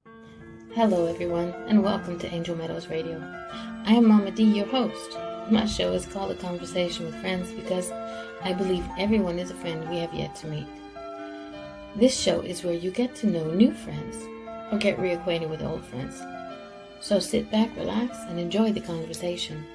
Hello, everyone, and welcome to Angel Meadows Radio. I am Mama D, your host. My show is called A Conversation with Friends because I believe everyone is a friend we have yet to meet. This show is where you get to know new friends or get reacquainted with old friends. So sit back, relax, and enjoy the conversation.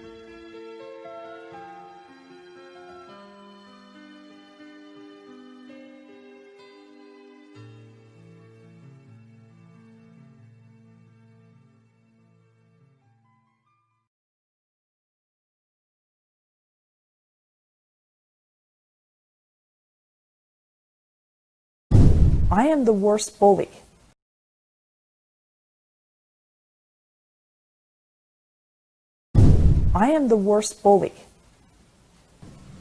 I am the worst bully. I am the worst bully.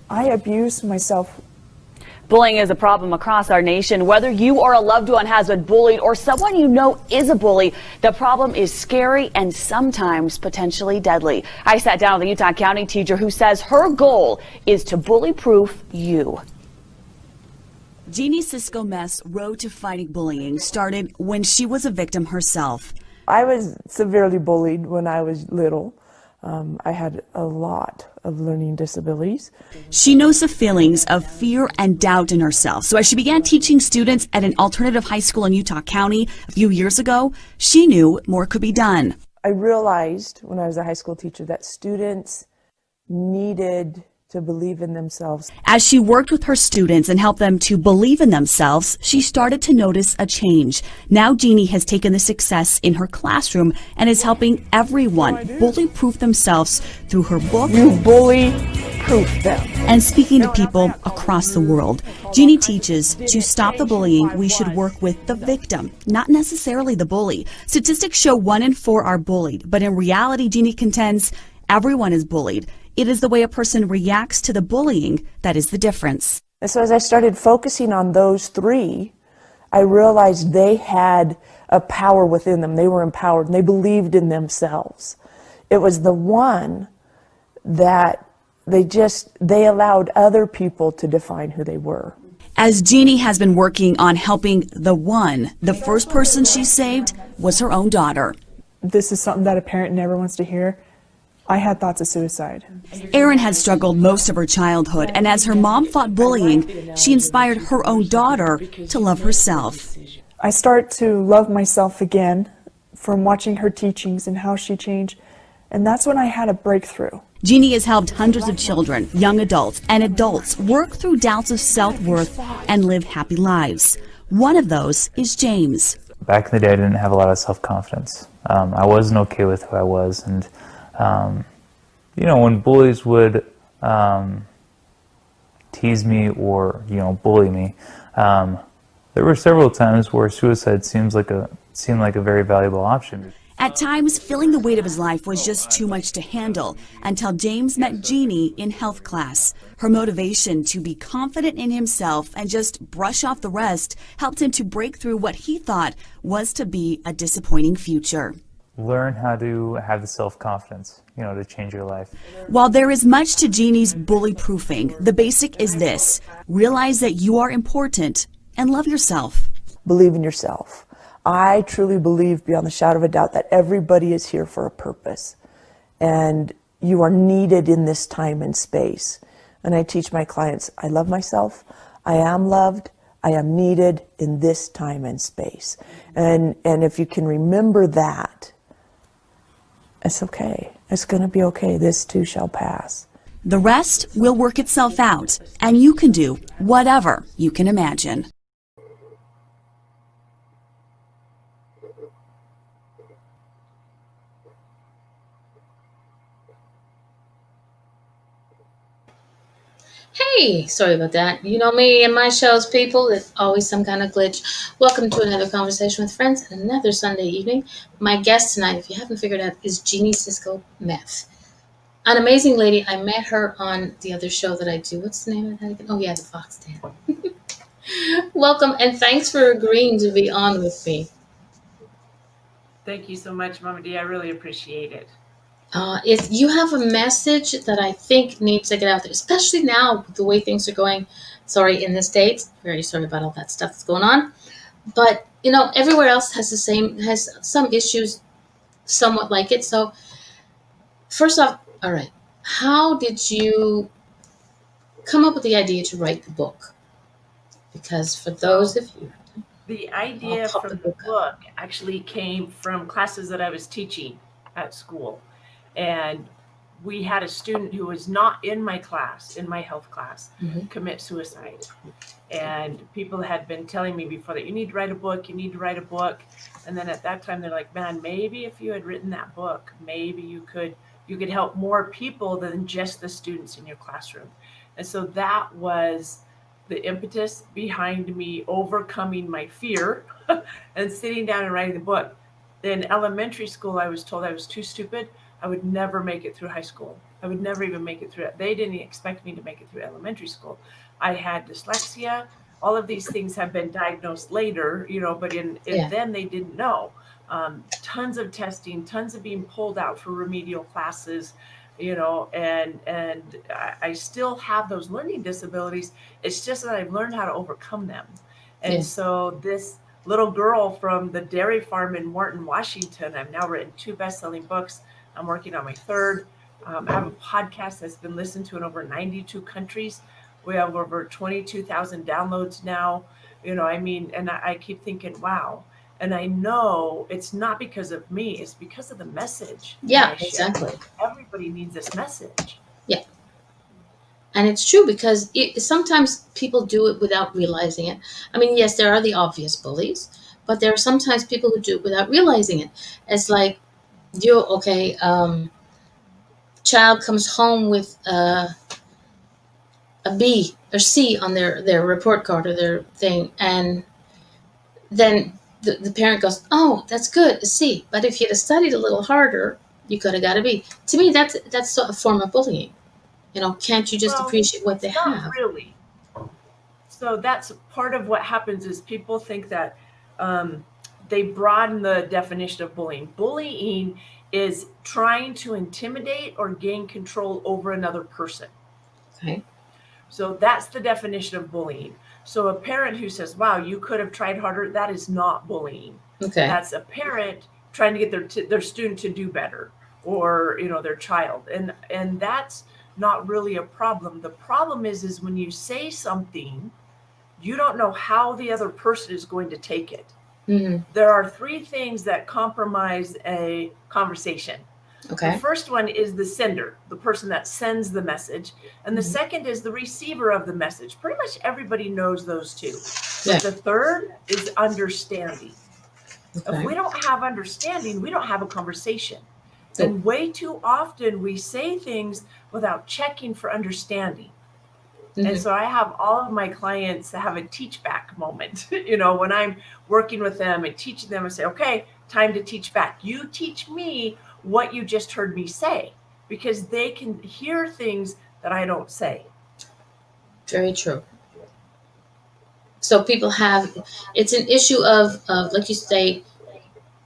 I abuse myself. Bullying is a problem across our nation. Whether you or a loved one has been bullied or someone you know is a bully, the problem is scary and sometimes potentially deadly. I sat down with a Utah County teacher who says her goal is to bully-proof you. Jeanie Cico-Meth's road to fighting bullying started when she was a victim herself. I was severely bullied when I was little. I had a lot of learning disabilities. She knows the feelings of fear and doubt in herself. So as she began teaching students at an alternative high school in Utah County a few years ago, she knew more could be done. I realized when I was a high school teacher that students needed to believe in themselves. As she worked with her students and helped them to believe in themselves, she started to notice a change. Now Jeanie has taken the success in her classroom and is helping everyone bully-proof themselves through her book. You bully-proof them. And speaking to people across the world. Jeanie teaches to stop the bullying, we should work with the victim, not necessarily the bully. Statistics show 1 in 4 are bullied, but in reality, Jeanie contends, everyone is bullied. It is the way a person reacts to the bullying that is the difference. And so as I started focusing on those 3, I realized they had a power within them. They were empowered and they believed in themselves. It was the one that they allowed other people to define who they were. As Jeanie has been working on helping the one, the first person she saved was her own daughter. This is something that a parent never wants to hear. I had thoughts of suicide. Erin had struggled most of her childhood, and as her mom fought bullying, she inspired her own daughter to love herself. I start to love myself again from watching her teachings and how she changed, and that's when I had a breakthrough. Jeanie has helped hundreds of children, young adults, and adults work through doubts of self-worth and live happy lives. One of those is James. Back in the day, I didn't have a lot of self-confidence. I wasn't okay with who I was, and when bullies would tease me or bully me, there were several times where suicide seemed like a very valuable option. At times, feeling the weight of his life was just too much to handle until James met Jeanie in health class. Her motivation to be confident in himself and just brush off the rest helped him to break through what he thought was to be a disappointing future. Learn how to have the self-confidence, to change your life. While there is much to Jeanie's bully-proofing, the basic is this: realize that you are important and love yourself. Believe in yourself. I truly believe beyond the shadow of a doubt that everybody is here for a purpose, and you are needed in this time and space. And I teach my clients, I love myself, I am loved, I am needed in this time and space. And if you can remember that, it's okay. It's going to be okay. This too shall pass. The rest will work itself out, and you can do whatever you can imagine. Hey, sorry about that. You know me and my shows, people. There's always some kind of glitch. Welcome to another conversation with friends and another Sunday evening. My guest tonight, if you haven't figured out, is Jeanie Cico-Meth. An amazing lady. I met her on the other show that I do. What's the name of that again? Oh, yeah, the Fox Den. Welcome, and thanks for agreeing to be on with me. Thank you so much, Mama D. I really appreciate it. If you have a message that I think needs to get out there, especially now with the way things are going, in the States, very sorry about all that stuff that's going on, But everywhere else has some issues somewhat like it. So first off, all right, how did you come up with the idea to write the book? Because for those So of you, the I'll idea pop the from the book up. book actually came from classes that I was teaching at school. And we had a student who was not in my class, in my health class, Mhm. commit suicide. And people had been telling me before that you need to write a book, you need to write a book. And then at that time they're like, man, maybe if you had written that book, maybe you could help more people than just the students in your classroom. And so that was the impetus behind me overcoming my fear and sitting down and writing the book. In elementary school, I was told I was too stupid. I would never make it through high school. I would never even make it through it. They didn't expect me to make it through elementary school. I had dyslexia. All of these things have been diagnosed later, but Yeah. then they didn't know. Tons of testing, tons of being pulled out for remedial classes, and I still have those learning disabilities. It's just that I've learned how to overcome them. And Yeah. so this little girl from the dairy farm in Morton, Washington, I've now written 2 best-selling books. I'm working on my 3rd. I have a podcast that's been listened to in over 92 countries. We have over 22,000 downloads now. And I keep thinking, wow. And I know it's not because of me, it's because of the message that Yeah, I share. exactly. Everybody needs this message. Yeah. And it's true because sometimes people do it without realizing it. I mean, yes, there are the obvious bullies, but there are sometimes people who do it without realizing it. It's like, child comes home with a B or C on their report card or their thing, and then the parent goes, "Oh, that's good, a C. But if you'd have studied a little harder, you could have got a B." To me, that's a form of bullying. Can't you just Well, appreciate what they it's not have? really. So that's part of what happens is people think that they broaden the definition of bullying. Bullying is trying to intimidate or gain control over another person. Okay. So that's the definition of bullying. So a parent who says, wow, you could have tried harder, that is not bullying. Okay. That's a parent trying to get their student to do better, or their child. And that's not really a problem. The problem is when you say something, you don't know how the other person is going to take it. Mm-hmm. There are 3 things that compromise a conversation. Okay. The first one is the sender, the person that sends the message. And the Mhm. second is the receiver of the message. Pretty much everybody knows those 2. Yeah. But the third is understanding. If Okay. we don't have understanding, we don't have a conversation. Nope. And way too often we say things without checking for understanding. And Mhm. so I have all of my clients have a teach back moment. When I'm working with them and teaching them, I say, okay, time to teach back. You teach me what you just heard me say, because they can hear things that I don't say. Very true. So people it's an issue of like you say,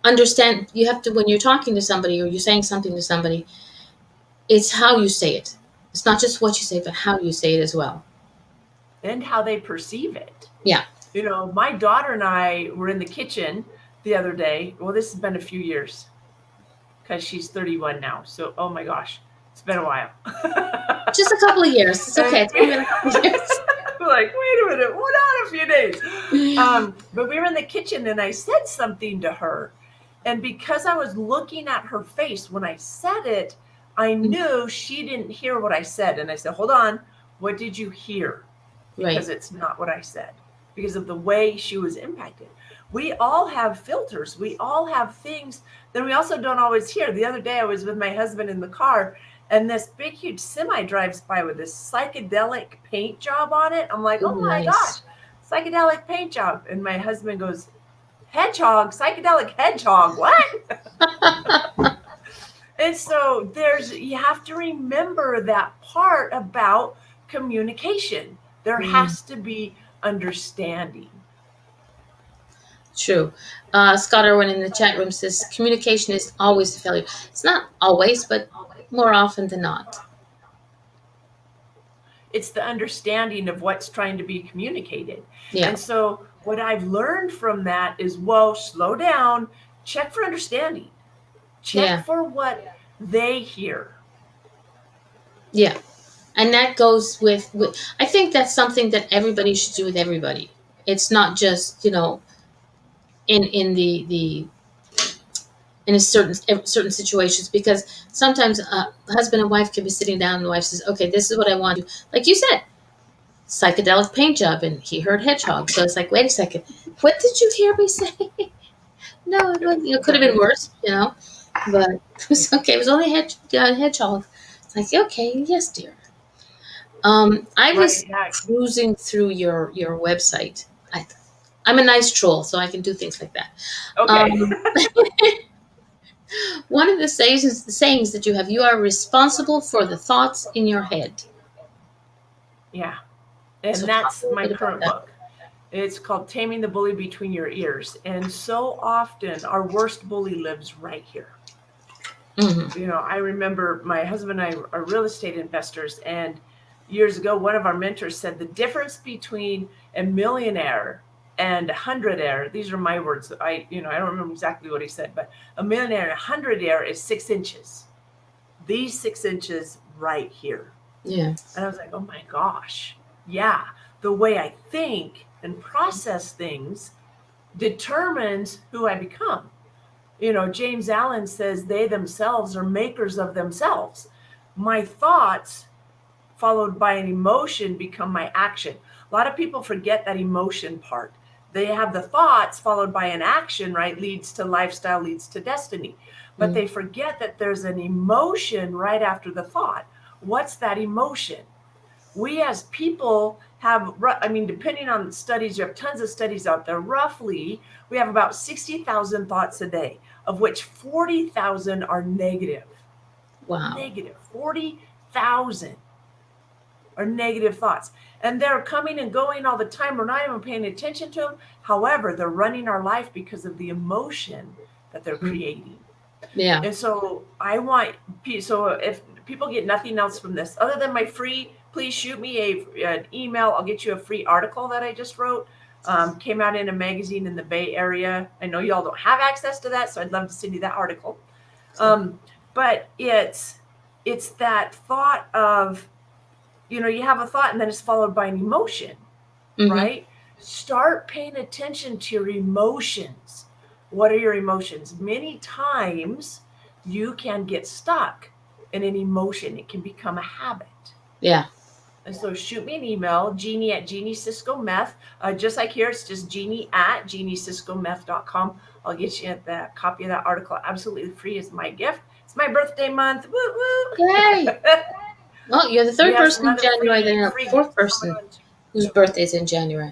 understand. You have to, when you're talking to somebody or you're saying something to somebody, it's how you say it. It's not just what you say, but how you say it as well. And how they perceive it. Yeah. My daughter and I were in the kitchen the other day. Well, this has been a few years because she's 31 now. So, oh my gosh, it's been a while. Just a couple of years. It's okay. It's only been a couple of years. We're like, wait a minute, what on a few days? But we were in the kitchen and I said something to her. And because I was looking at her face when I said it, I knew she didn't hear what I said. And I said, hold on, what did you hear? Because Right. it's not what I said, because of the way she was impacted. We all have filters. We all have things that we also don't always hear. The other day I was with my husband in the car, and this big, huge semi drives by with this psychedelic paint job on it. I'm like, oh my gosh, Nice. psychedelic paint job. And my husband goes, hedgehog, psychedelic hedgehog, what? And so you have to remember that part about communication. There has to be understanding. True. Scott Irwin in the chat room says communication is always a failure. It's not always, but more often than not. It's the understanding of what's trying to be communicated. Yeah. And so what I've learned from that is, whoa, slow down, check for understanding, check for what they hear. Yeah. And that goes with I think that's something that everybody should do with everybody. It's not just, in the in a certain situations, because sometimes husband and wife could be sitting down and the wife says, okay, this is what I want to do. Like you said, psychedelic paint job, and he heard hedgehog. So it's like, wait a second, what did you hear me say? No, it wasn't, it could have been worse, but it was okay. It was only hedgehog. It's like, okay, yes, dear. I Right. was Yeah. cruising through your website. I'm a nice troll, so I can do things like that. Okay. One of the sayings that you are responsible for the thoughts in your head. Yeah. And So talk that's a little my bit about current that. book. It's called Taming the Bully Between Your Ears. And so often our worst bully lives right here. Mm-hmm. I remember my husband and I are real estate investors, and years ago, one of our mentors said the difference between a millionaire and a hundredaire, these are my words. I don't remember exactly what he said, but a millionaire and a hundredaire is 6 inches. These 6 inches right here. Yeah. And I was like, oh my gosh. Yeah. The way I think and process things determines who I become. James Allen says they themselves are makers of themselves. My thoughts followed by an emotion become my action. A lot of people forget that emotion part. They have the thoughts followed by an action, right? Leads to lifestyle, leads to destiny. But they forget that there's an emotion right after the thought. What's that emotion? We as people have, depending on studies, you have tons of studies out there. Roughly, we have about 60,000 thoughts a day, of which 40,000 are negative. Wow. Negative. 40,000 are negative thoughts. And they're coming and going all the time. We're not even paying attention to them. However, they're running our life because of the emotion that they're creating. Yeah. And so if people get nothing else from this, other than my free, please shoot me an email. I'll get you a free article that I just wrote. Came out in a magazine in the Bay Area. I know y'all don't have access to that, so I'd love to send you that article. But it's that thought of, you have a thought and then it's followed by an emotion, right? Start paying attention to your emotions. What are your emotions? Many times you can get stuck in an emotion. It can become a habit. Yeah. And so shoot me an email, Jeanie at Jeanie Cico-Meth. Just like here, it's just Jeanie at JeanieCiscoMeth.com. I'll get you the copy of that article absolutely free as my gift. It's my birthday month. Woo woo. Yay. Well, you're the third person in January, then the fourth person whose birthday is in January.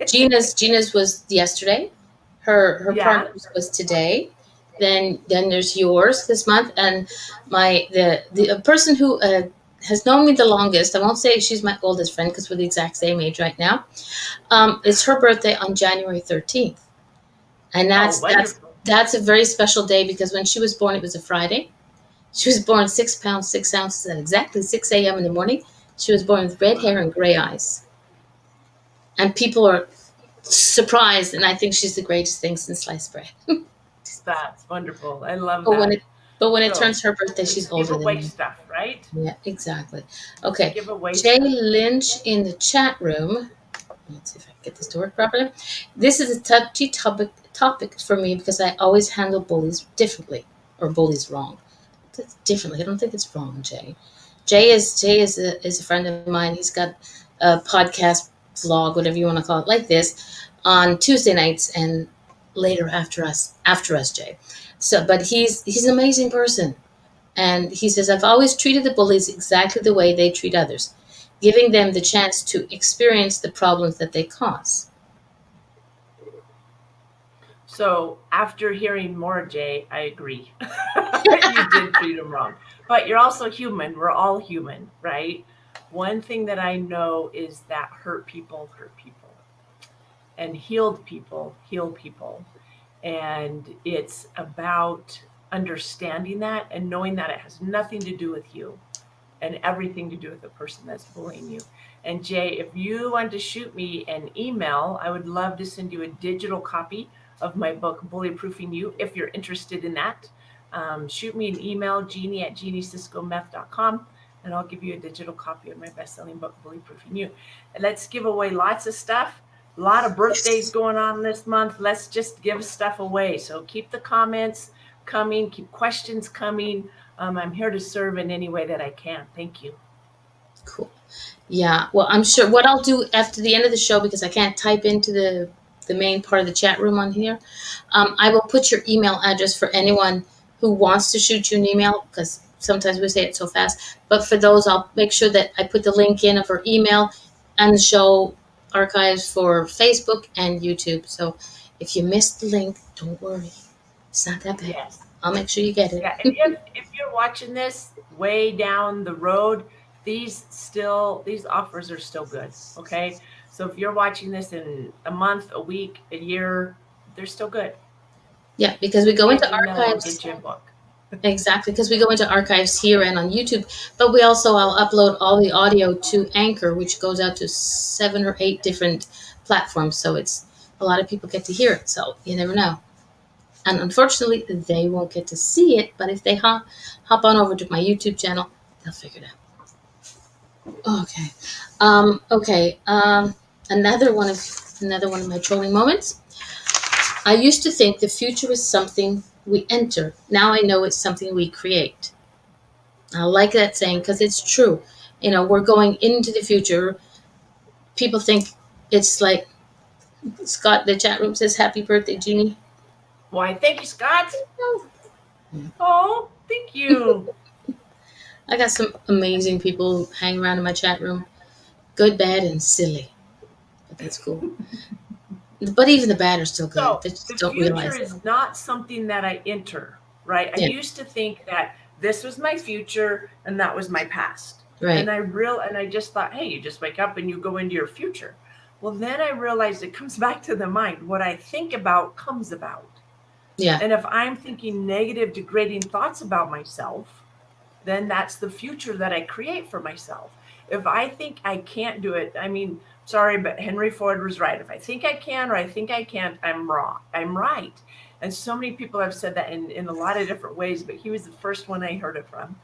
Gina's was yesterday. Her partner's was today. Then there's yours this month, and the person who has known me the longest. I won't say she's my oldest friend because we're the exact same age right now. It's her birthday on January 13th, and that's a very special day because when she was born, it was a Friday. She was born 6 pounds 6 ounces at exactly 6 a.m. in the morning. She was born with red hair and gray eyes, and people are surprised, and I think she's the greatest thing since sliced bread. That's wonderful. I love that. But when it turns her birthday, she's older than giveaway me. stuff, right? Yeah, exactly. Okay, Giveaway Jay stuff. Lynch in the chat room. Let's see if I can get this to work properly. This is a touchy topic for me because I always handle bullies differently, or bullies wrong. That's differently. I don't think it's wrong, Jay. Jay is a friend of mine. He's got a podcast, vlog, whatever you want to call it, like this, on Tuesday nights and later after us, Jay. So, but he's an amazing person, and he says I've always treated the bullies exactly the way they treat others, giving them the chance to experience the problems that they cause. So after hearing more, Jay, I agree. You did treat them wrong. But you're also human. We're all human, right? One thing that I know is that hurt people. And healed people heal people. And it's about understanding that and knowing that it has nothing to do with you. and everything to do with the person that's bullying you. And Jay, if you want to shoot me an email, I would love to send you a digital copy of my book, Bully Proofing You, if you're interested in that. Shoot me an email, Jeanie@JeanieCico-Meth.com, and I'll give you a digital copy of my best-selling book, Bully Proofing You. And let's give away lots of stuff. A lot of birthdays going on this month. Let's just give stuff away. So keep the comments coming, keep questions coming. I'm here to serve in any way that I can. Thank you. Cool. Yeah. Well, I'm sure what I'll do after the end of the show, because I can't type into the main part of the chat room on here, I will put your email address for anyone who wants to shoot you an email, because sometimes we say it so fast. But for those, I'll make sure that I put the link in of her email and the show archives for Facebook and YouTube. So if you missed the link, don't worry. It's not that bad. Yes. I'll make sure you get it. Yeah, if you're watching this way down the road, these offers are still good. Okay. So if you're watching this in a month, a week, a year, they're still good. Yeah, because we go into Get archives. your book. Exactly, because we go into archives here and on YouTube, but I'll upload all the audio to Anchor, which goes out to 7 or 8 different platforms. So it's a lot of people get to hear it. So you never know. And unfortunately, they won't get to see it. But if they hop on over to my YouTube channel, they'll figure it out. Okay. Another one of my trolling moments. I used to think the future is something we enter. Now I know it's something we create. I like that saying because it's true. We're going into the future. People think it's like Scott, the chat room says, "Happy birthday, Jeanie." Why, thank you, Scott. Oh, thank you. I got some amazing people hang around in my chat room. Good, bad, and silly. But that's cool. But even the bad are still good. So They just the don't future realize is it. not something that I enter, right? I Yeah. used to think that this was my future and that was my past. Right. And I just thought, hey, you just wake up and you go into your future. Well, then I realized it comes back to the mind. What I think about comes about. Yeah. And if I'm thinking negative, degrading thoughts about myself, then that's the future that I create for myself. If I think I can't do it, sorry, but Henry Ford was right. If I think I can or I think I can't, I'm wrong. I'm right. And so many people have said that in a lot of different ways, but he was the first one I heard it from.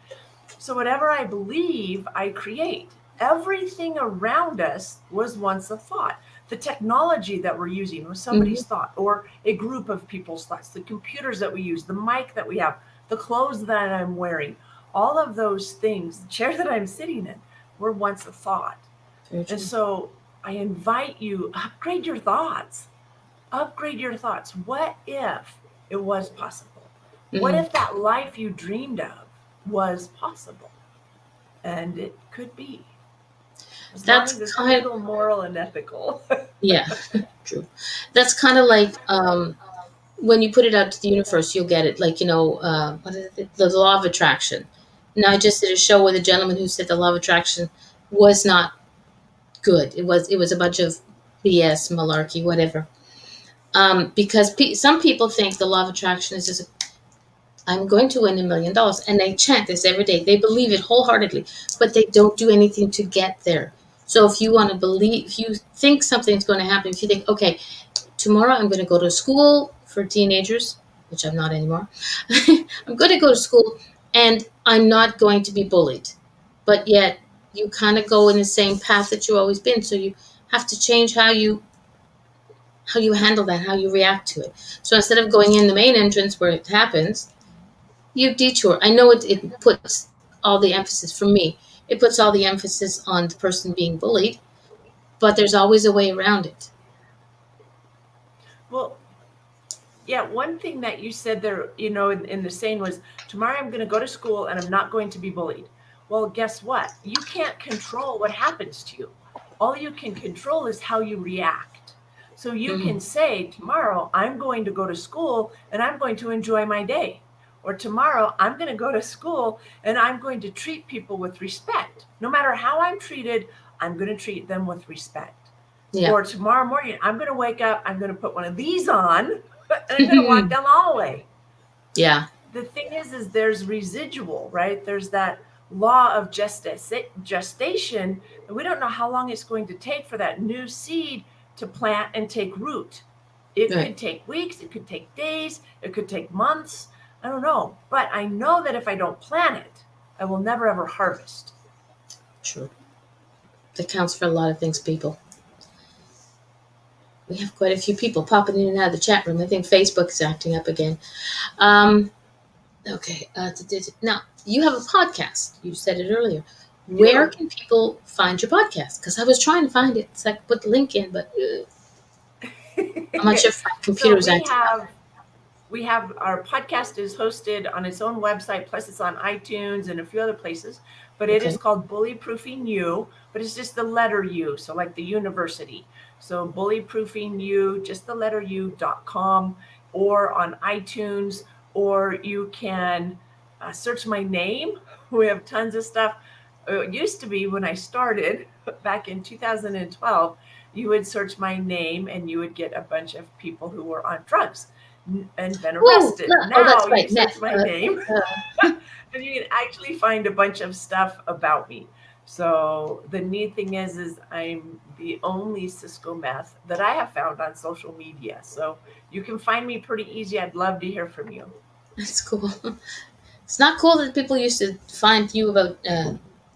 So whatever I believe, I create. Everything around us was once a thought. The technology that we're using was somebody's thought or a group of people's thoughts. The computers that we use, the mic that we have, the clothes that I'm wearing, all of those things, the chair that I'm sitting in, were once a thought. And so I invite you, upgrade your thoughts. Upgrade your thoughts. What if it was possible? What if that life you dreamed of was possible? And it could be. As long as it's legal, moral, and ethical. Yeah, true. That's kind of like when you put it out to the universe, you'll get it. Like, what is it? The law of attraction. Now, I just did a show with a gentleman who said the law of attraction was not good. It was a bunch of BS, malarkey, whatever. Because some people think the law of attraction is just, I'm going to win $1 million. And they chant this every day. They believe it wholeheartedly, but they don't do anything to get there. So if you want to believe, if you think something's going to happen, if you think, okay, tomorrow I'm going to go to school for teenagers, which I'm not anymore. I'm going to go to school and I'm not going to be bullied. But yet you kind of go in the same path that you've always been. So you have to change how you handle that, how you react to it. So instead of going in the main entrance where it happens, you detour. I know it puts all the emphasis, for me, it puts all the emphasis on the person being bullied, but there's always a way around it. Well, yeah, one thing that you said there, in the saying was, tomorrow I'm going to go to school and I'm not going to be bullied. Well, guess what? You can't control what happens to you. All you can control is how you react. So you can say, tomorrow I'm going to go to school and I'm going to enjoy my day. Or tomorrow I'm going to go to school and I'm going to treat people with respect. No matter how I'm treated, I'm going to treat them with respect. Yeah. Or tomorrow morning, I'm going to wake up, I'm going to put one of these on, and I'm going to walk down the hallway. Yeah. The thing is there's residual, right? There's that law of gestation, and we don't know how long it's going to take for that new seed to plant and take root. It Right. could take weeks, it could take days, it could take months. I don't know. But I know that if I don't plant it, I will never ever harvest. True. That counts for a lot of things, people. We have quite a few people popping in and out of the chat room. I think Facebook is acting up again. Okay. Now, you have a podcast. You said it earlier. Where can people find your podcast? Because I was trying to find it. So I could put the link in, but I'm not sure if my computer was So acting up. we have our podcast is hosted on its own website, plus it's on iTunes and a few other places, but it is Okay. called Bully Proofing You, but it's just the letter U, so like the university. So bullyproofing you, just the letter U.com, or on iTunes, or you can search my name. We have tons of stuff. It used to be when I started back in 2012, you would search my name and you would get a bunch of people who were on drugs and been arrested. Oh, that's Now you right. search Meth. my name and you can actually find a bunch of stuff about me. So the neat thing is I'm the only Cico-Meth that I have found on social media. So you can find me pretty easy. I'd love to hear from you. That's cool. It's not cool that people used to find you about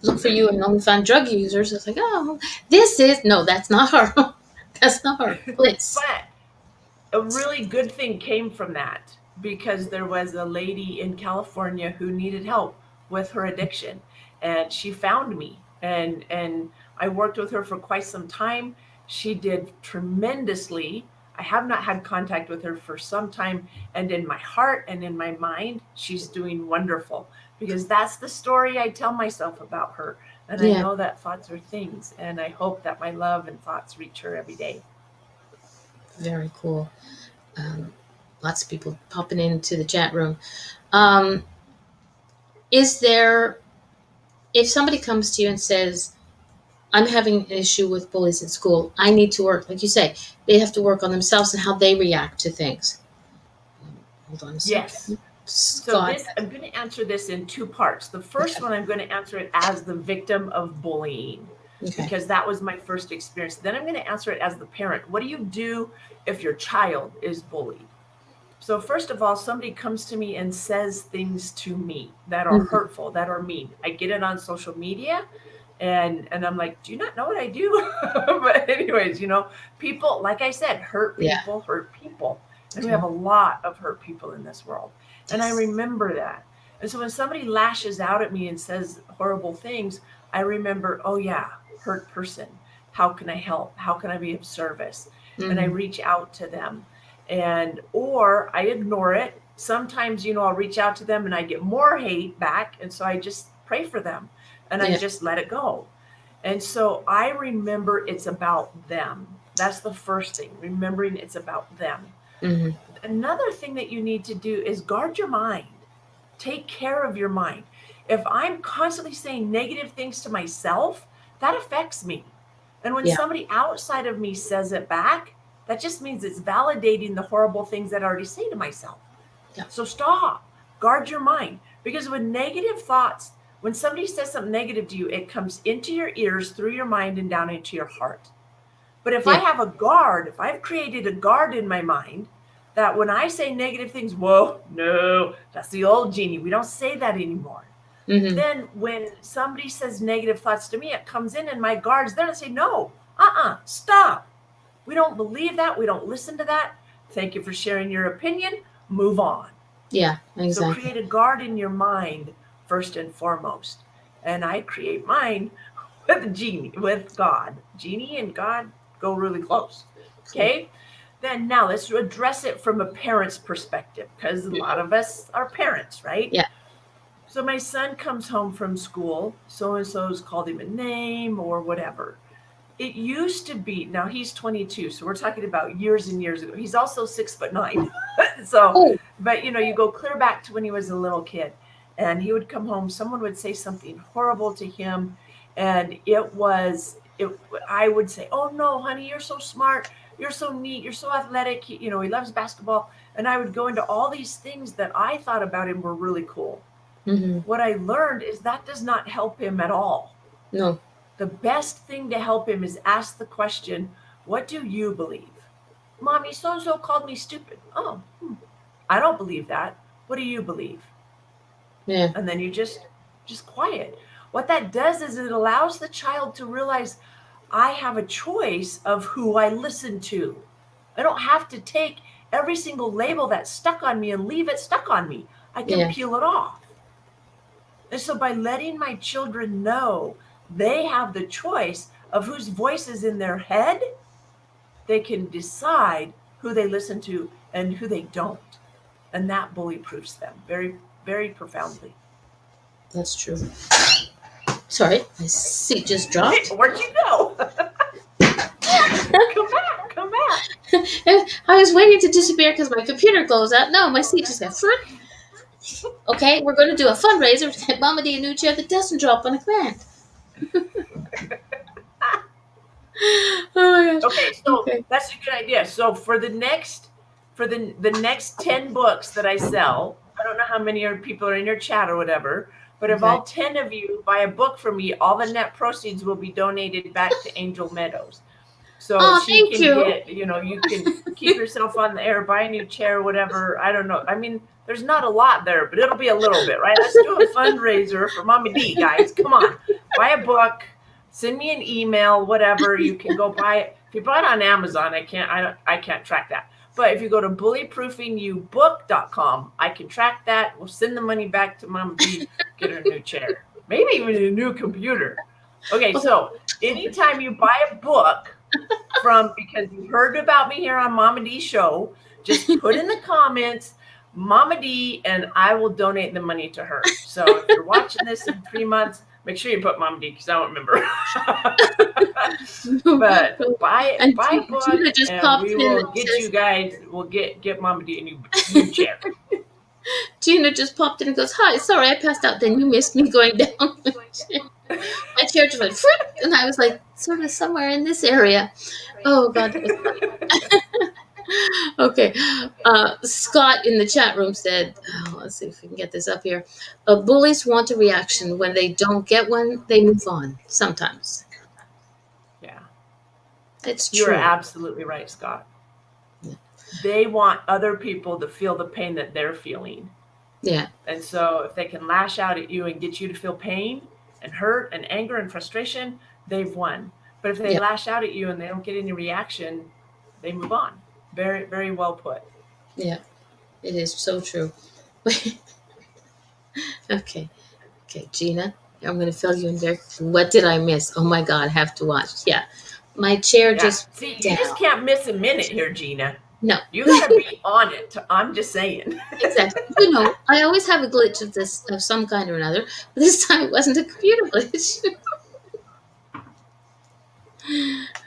look for you and only find drug users. It's like, oh, that's not her. That's not her. Please. But a really good thing came from that, because there was a lady in California who needed help with her addiction, and she found me, and I worked with her for quite some time. She did tremendously. I have not had contact with her for some time, and in my heart and in my mind, she's doing wonderful, because that's the story I tell myself about her. And I Yeah. know that thoughts are things, and I hope that my love and thoughts reach her every day. Very cool. Lots of people popping into the chat room. Um, is there, if somebody comes to you and says, I'm having an issue with bullies at school, I need to work, like you say, they have to work on themselves and how they react to things. Hold on a Yes. second. So God. I'm going to answer this in two parts. The first one, I'm going to answer it as the victim of bullying, Okay. because that was my first experience. Then I'm going to answer it as the parent. What do you do if your child is bullied? So first of all, somebody comes to me and says things to me that are hurtful, that are mean. I get it on social media, and I'm like, do you not know what I do? But anyways, people, like I said, hurt Yeah. people hurt people. And we have a lot of hurt people in this world. And I remember that. And so when somebody lashes out at me and says horrible things, I remember, oh yeah, hurt person. How can I help? How can I be of service? And I reach out to them. Or I ignore it. Sometimes, I'll reach out to them and I get more hate back. And so I just pray for them and I just let it go. And so I remember it's about them. That's the first thing, remembering it's about them. Another thing that you need to do is guard your mind. Take care of your mind. If I'm constantly saying negative things to myself, that affects me. And when somebody outside of me says it back, that just means it's validating the horrible things that I already say to myself. Yeah. So stop. Guard your mind. Because with negative thoughts, when somebody says something negative to you, it comes into your ears, through your mind, and down into your heart. But if I have a guard, if I've created a guard in my mind, that when I say negative things, whoa, no, that's the old Jeanie. We don't say that anymore. Then when somebody says negative thoughts to me, it comes in and my guard's there to say, no, stop. We don't believe that. We don't listen to that. Thank you for sharing your opinion. Move on. Yeah, exactly. So create a guard in your mind first and foremost. And I create mine with Jeanie, with God. Jeanie and God go really close. Okay? Then now let's address it from a parent's perspective, because a lot of us are parents, right? Yeah. So my son comes home from school, so-and-so's called him a name or whatever. It used to be, now he's 22, so we're talking about years and years ago. He's also 6'9". But you go clear back to when he was a little kid, and he would come home, someone would say something horrible to him, and I would say, oh no, honey, you're so smart, you're so neat, you're so athletic, he loves basketball. And I would go into all these things that I thought about him were really cool. What I learned is that does not help him at all. No. The best thing to help him is ask the question, what do you believe? Mommy, so-and-so called me stupid. Oh, I don't believe that. What do you believe? Yeah. And then you just quiet. What that does is it allows the child to realize I have a choice of who I listen to. I don't have to take every single label that's stuck on me and leave it stuck on me. I can peel it off. And so by letting my children know they have the choice of whose voice is in their head, they can decide who they listen to and who they don't. And that bully proofs them very, very profoundly. That's true. Sorry, my seat just dropped. Where'd you go? Come back. I was waiting to disappear because my computer closed out. No, my seat just got fruit. Okay, we're going to do a fundraiser to get Mama D a new chair that doesn't drop on a command. Oh my gosh. Okay, so that's a good idea. So for the next 10 books that I sell, I don't know how many people are in your chat or whatever, but if all 10 of you buy a book from me, all the net proceeds will be donated back to Angel Meadows. So she can get, you can keep yourself on the air, buy a new chair, whatever. I don't know. I mean, there's not a lot there, but it'll be a little bit, right? Let's do a fundraiser for Mama D, guys. Come on, buy a book, send me an email, whatever. You can go buy it. If you buy it on Amazon, I can't track that. But if you go to bullyproofingyourbook.com, I can track that. We'll send the money back to Mama D, get her a new chair, maybe even a new computer. Okay, so anytime you buy a book because you heard about me here on Mama D's show, just put in the comments, Mama D, and I will donate the money to her. So if you're watching this in 3 months, make sure you put Mama D because I don't remember. But buy a book and we will get you guys. We'll get Mama D a new chair. Gina just popped in and goes, "Hi, sorry I passed out. Then you missed me going down." My chair just went, and I was like, sort of somewhere in this area. Oh God. Okay. Scott in the chat room said, let's see if we can get this up here. Bullies want a reaction. When they don't get one, they move on sometimes. Yeah. It's true. You're absolutely right, Scott. Yeah. They want other people to feel the pain that they're feeling. Yeah. And so if they can lash out at you and get you to feel pain and hurt and anger and frustration, they've won. But if they lash out at you and they don't get any reaction, they move on. Very, very well put. Yeah, it is so true. Okay, Gina, I'm going to fill you in there. What did I miss? Oh my God, I have to watch. Yeah, my chair just. See, you just can't miss a minute here, Gina. No, you gotta be on it. I'm just saying. Exactly. I always have a glitch of some kind or another, but this time it wasn't a computer glitch.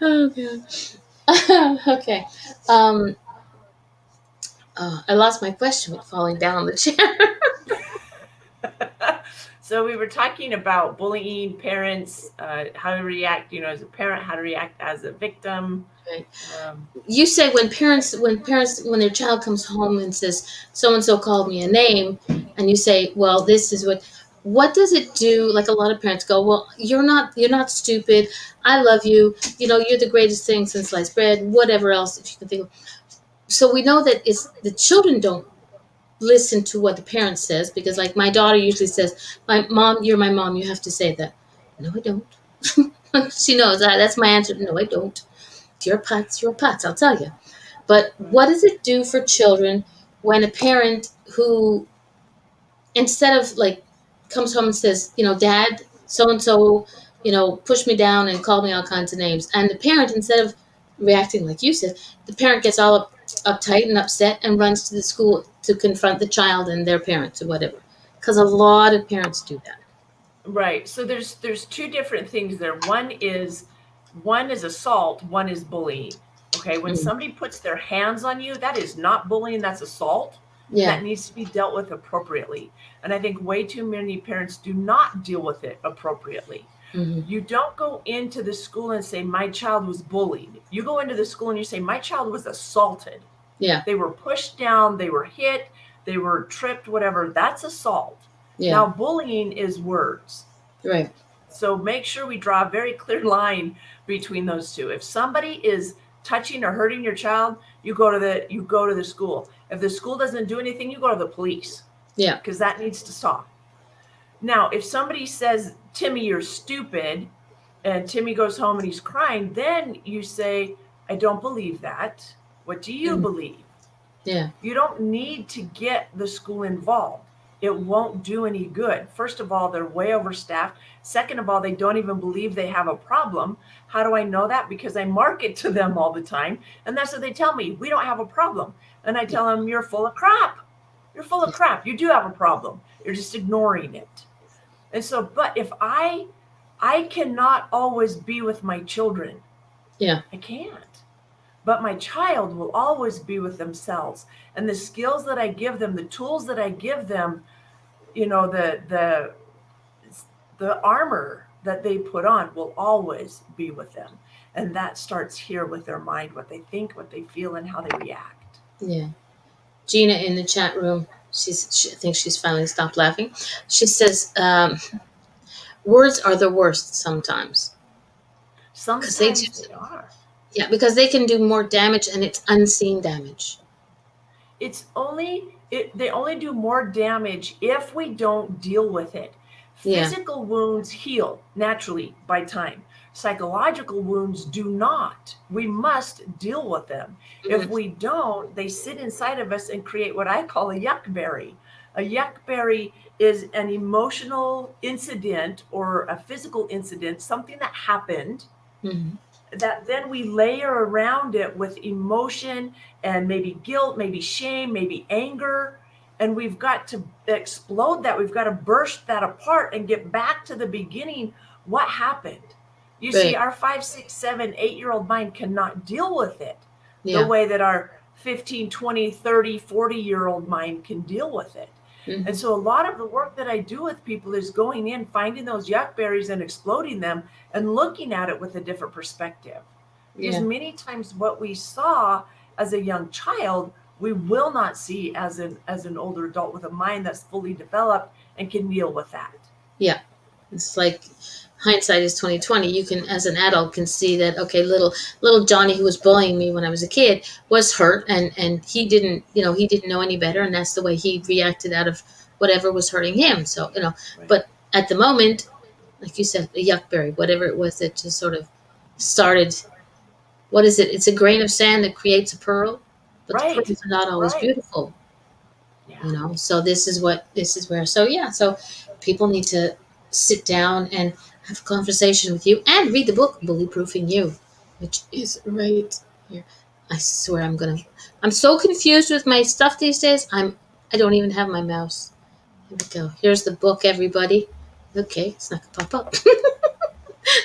Oh God. Okay. I lost my question with falling down on the chair. So we were talking about bullying, parents, how to react, as a parent, how to react as a victim. Right. You say when their child comes home and says, so-and-so called me a name, and you say, well, this is what does it do? Like a lot of parents go, well, you're not stupid. I love you. You're the greatest thing since sliced bread, whatever else that you can think of. So we know that it's the children don't listen to what the parent says, because like my daughter usually says, my mom, you're my mom, you have to say that. No, I don't. She knows that's my answer. No, I don't. Your pets, I'll tell you. But what does it do for children when a parent who, instead of like, comes home and says, Dad, so-and-so, pushed me down and called me all kinds of names. And the parent, instead of reacting like you said, the parent gets all uptight and upset and runs to the school to confront the child and their parents or whatever. Because a lot of parents do that. Right. So there's two different things there. One is assault, one is bullying. Okay. When somebody puts their hands on you, that is not bullying, that's assault. Yeah. That needs to be dealt with appropriately. And I think way too many parents do not deal with it appropriately. Mm-hmm. You don't go into the school and say, my child was bullied. You go into the school and you say, my child was assaulted. Yeah. They were pushed down, they were hit, they were tripped, whatever. That's assault. Yeah. Now, bullying is words. Right. So make sure we draw a very clear line between those two. If somebody is touching or hurting your child, you go to the school. If the school doesn't do anything, you go to the police. Yeah. Because that needs to stop. Now, if somebody says, Timmy, you're stupid, and Timmy goes home and he's crying, then you say, I don't believe that. What do you believe? Yeah. You don't need to get the school involved. It won't do any good. First of all, they're way overstaffed. Second of all, they don't even believe they have a problem. How do I know that? Because I market to them all the time. And that's what they tell me. We don't have a problem. And I tell them, you're full of crap. You're full of crap. You do have a problem. You're just ignoring it. And so, but if I cannot always be with my children. Yeah. I can't. But my child will always be with themselves. And the skills that I give them, the tools that I give them, the armor that they put on will always be with them. And that starts here with their mind, what they think, what they feel, and how they react. Yeah. Gina in the chat room, I think she's finally stopped laughing. She says, words are the worst sometimes. Sometimes they are. Yeah, because they can do more damage, and it's unseen damage. They only do more damage if we don't deal with it. Yeah. Physical wounds heal naturally by time. Psychological wounds do not. We must deal with them. If we don't, they sit inside of us and create what I call a yuckberry. A yuckberry is an emotional incident or a physical incident, something that happened, that then we layer around it with emotion and maybe guilt, maybe shame, maybe anger. And we've got to explode that. We've got to burst that apart and get back to the beginning. What happened? You see, our 5, 6, 7, 8-year-old mind cannot deal with it the way that our 15, 20, 30, 40-year-old mind can deal with it. And so a lot of the work that I do with people is going in, finding those yuckberries and exploding them and looking at it with a different perspective. Because many times what we saw as a young child, we will not see as an older adult with a mind that's fully developed and can deal with that. Yeah. It's like hindsight is 20/20. You can, as an adult, can see that, okay, little Johnny, who was bullying me when I was a kid, was hurt, and he didn't know any better, and that's the way he reacted out of whatever was hurting him. So, but at the moment, like you said, a yuckberry, whatever it was that just sort of started. What is it? It's a grain of sand that creates a pearl, but the pearls are not always beautiful. Yeah. So this is where. So people need to sit down and have a conversation with you and read the book Bully-Proofing You, which is right here. I swear I'm so confused with my stuff these days. I don't even have my mouse. Here we go. Here's the book, everybody. Okay, it's not gonna pop up.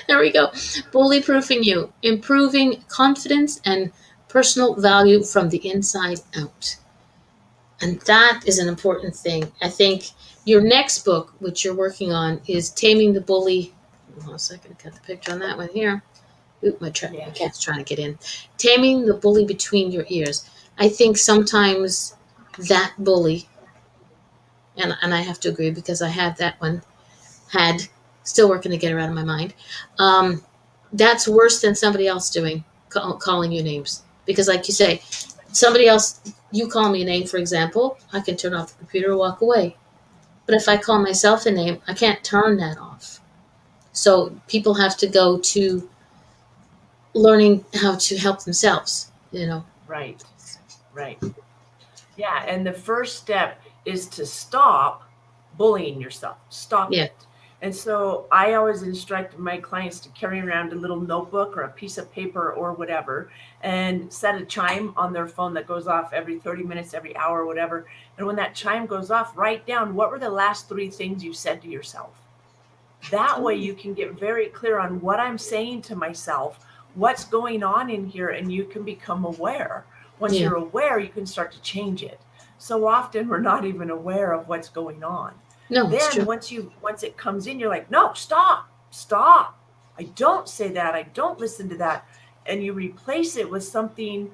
There we go. Bully-Proofing You, improving confidence and personal value from the inside out. And that is an important thing. I think your next book, which you're working on, is Taming the Bully. Hold on a second, got the picture on that one here. Oop, my cat's trying to get in. Taming the Bully Between Your Ears. I think sometimes that bully, and I have to agree because I had that one, still working to get her out of my mind. That's worse than somebody else calling you names. Because like you say, somebody else, you call me a name, for example, I can turn off the computer and walk away. But if I call myself a name, I can't turn that off. So people have to go to learning how to help themselves, Right. Yeah, and the first step is to stop bullying yourself. Stop it. And so I always instruct my clients to carry around a little notebook or a piece of paper or whatever and set a chime on their phone that goes off every 30 minutes, every hour, whatever. And when that chime goes off, write down what were the last 3 things you said to yourself. That way you can get very clear on what I'm saying to myself, what's going on in here, and you can become aware. Once you're aware, you can start to change it. So often we're not even aware of what's going on. No, then once it comes in, you're like, no, stop. I don't say that. I don't listen to that. And you replace it with something,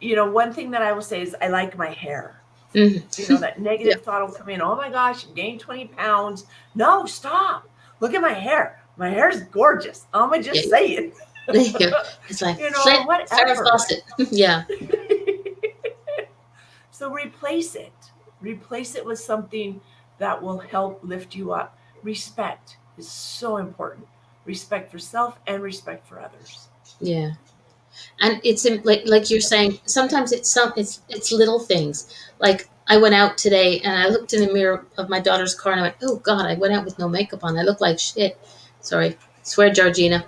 one thing that I will say is, I like my hair. Mm-hmm. That negative thought will come in. Oh my gosh, I gained 20 pounds. No, stop. Look at my hair. My hair's gorgeous. I'm going to just say it. It's like Farrah Whatever. Fawcett. Yeah. So replace it. Replace it with something that will help lift you up. Respect is so important. Respect for self and respect for others. Yeah. And it's like you're saying, sometimes it's little things. Like I went out today and I looked in the mirror of my daughter's car and I went, oh God, I went out with no makeup on. I look like shit. Sorry, swear, Georgina.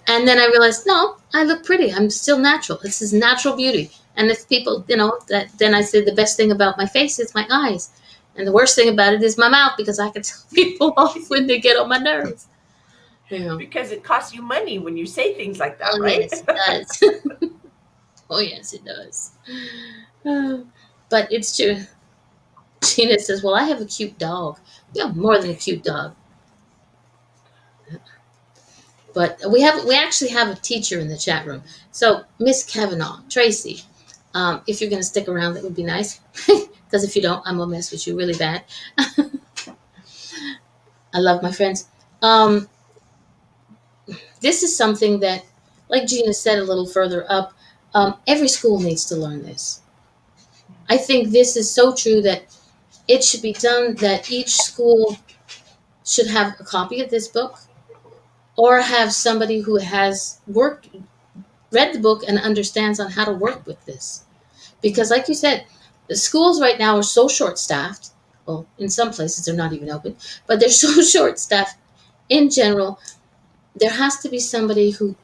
And then I realized, no, I look pretty. I'm still natural. This is natural beauty. And if people, that then I said the best thing about my face is my eyes. And the worst thing about it is my mouth, because I can tell people off when they get on my nerves. Because it costs you money when you say things like that, Oh, right? yes, it does. Oh, yes, it does. But it's true. Gina says, well, I have a cute dog. You have more than a cute dog. But we actually have a teacher in the chat room. So Miss Kavanaugh, Tracy, if you're going to stick around, that would be nice. Because if you don't, I'm going to mess with you really bad. I love my friends. This is something that, like Gina said a little further up, every school needs to learn this. I think this is so true that it should be done, that each school should have a copy of this book, or have somebody who has read the book and understands on how to work with this. Because like you said, the schools right now are so short-staffed. Well, in some places they're not even open, but they're so short-staffed in general. There has to be somebody who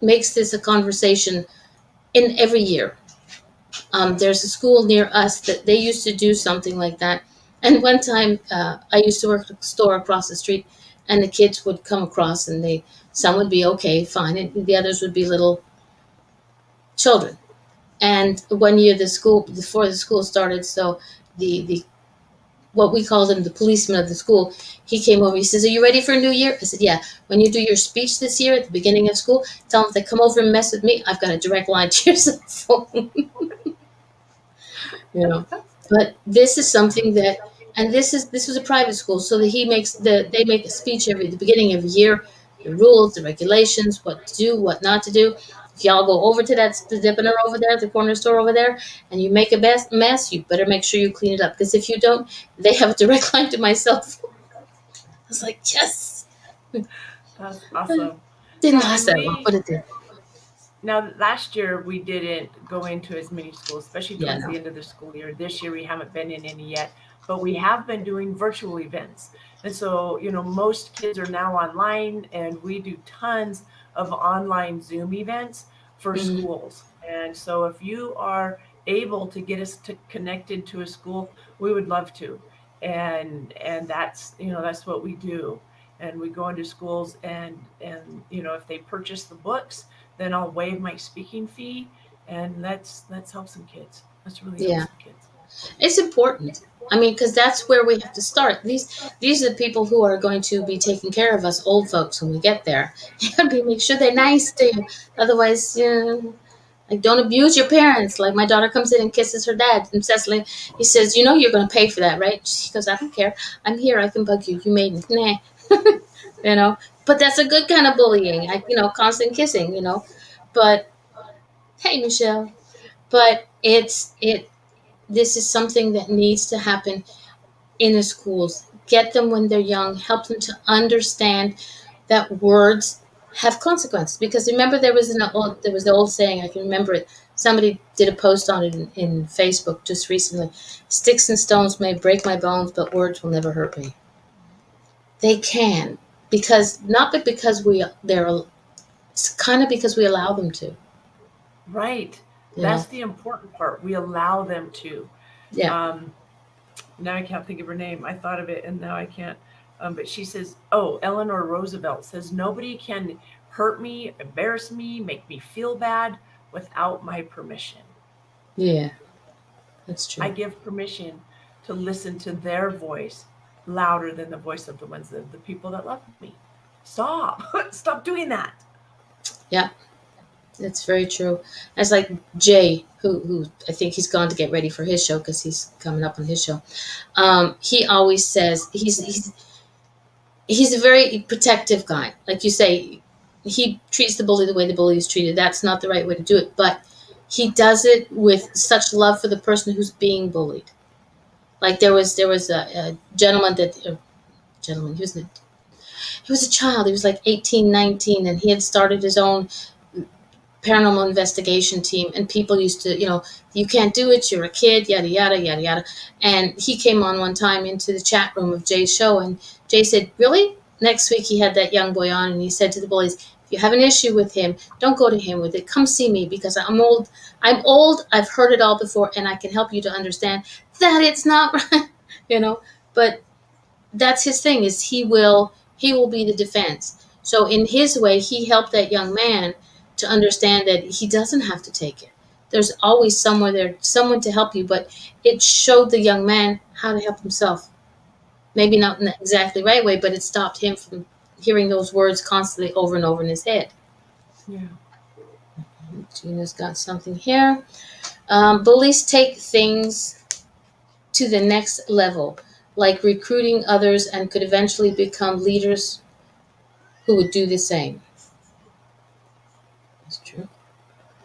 makes this a conversation in every year. There's a school near us that they used to do something like that. And one time, I used to work at a store across the street, and the kids would come across, and some would be okay, fine, and the others would be little children. And one year, before the school started, so the what we called him, the policeman of the school, he came over. He says, "Are you ready for a new year?" I said, "Yeah. When you do your speech this year at the beginning of school, tell them if they come over and mess with me, I've got a direct line to your cell phone." But this is something that, and this was a private school, so that they make a speech the beginning of the year, the rules, the regulations, what to do, what not to do. If y'all go over to that dipper over there, the corner store over there, and you make a mess, you better make sure you clean it up, because if you don't, they have a direct line to my cell phone. I was like, yes. That's awesome. Didn't last that long, but it did. Now, last year we didn't go into as many schools, especially towards Yeah, no. the end of the school year. This year we haven't been in any yet, but we have been doing virtual events. And so, most kids are now online, and we do tons of online Zoom events for Mhm. schools. And so if you are able to get us connected to a school, we would love to. And that's what we do. And we go into schools, and if they purchase the books, then I'll waive my speaking fee, and let's help some kids. Let's really help Yeah. some kids. It's important. I mean, because that's where we have to start. These are the people who are going to be taking care of us old folks when we get there. You got to make sure they're nice to you. Otherwise, like, don't abuse your parents. Like, my daughter comes in and kisses her dad, and Cecily, he says, you're going to pay for that, right? She goes, I don't care. I'm here. I can bug you. You made me. Nah. But that's a good kind of bullying. Constant kissing. But hey, Michelle. But this is something that needs to happen in the schools. Get them when they're young, help them to understand that words have consequences. Because remember, there was the old saying, I can remember it. Somebody did a post on it in Facebook just recently. Sticks and stones may break my bones, but words will never hurt me. They can, because it's kind of because we allow them to. Right. You know? That's the important part. We allow them to. Yeah. Now I can't think of her name. I thought of it and now I can't. But she says, Eleanor Roosevelt says, nobody can hurt me, embarrass me, make me feel bad without my permission. Yeah. That's true. I give permission to listen to their voice louder than the voice of the people that love me. Stop. Stop doing that. Yeah. That's very true. It's like Jay, who I think he's gone to get ready for his show because he's coming up on his show. He always says he's a very protective guy. Like you say, he treats the bully the way the bully is treated. That's not the right way to do it, but he does it with such love for the person who's being bullied. Like there was a gentleman he was a child. He was like 18, 19, and he had started his own paranormal investigation team, and people used to, you can't do it, you're a kid, yada yada yada yada. And he came on one time into the chat room of Jay's show, and Jay said, really? Next week he had that young boy on, and he said to the bullies, if you have an issue with him, don't go to him with it, come see me, because I'm old, I've heard it all before, and I can help you to understand that it's not right. But that's his thing, is he will be the defense. So in his way, he helped that young man to understand that he doesn't have to take it. There's always someone there, someone to help you, but it showed the young man how to help himself. Maybe not in the exactly right way, but it stopped him from hearing those words constantly over and over in his head. Yeah. Gina's got something here. Bullies take things to the next level, like recruiting others, and could eventually become leaders who would do the same. That's true.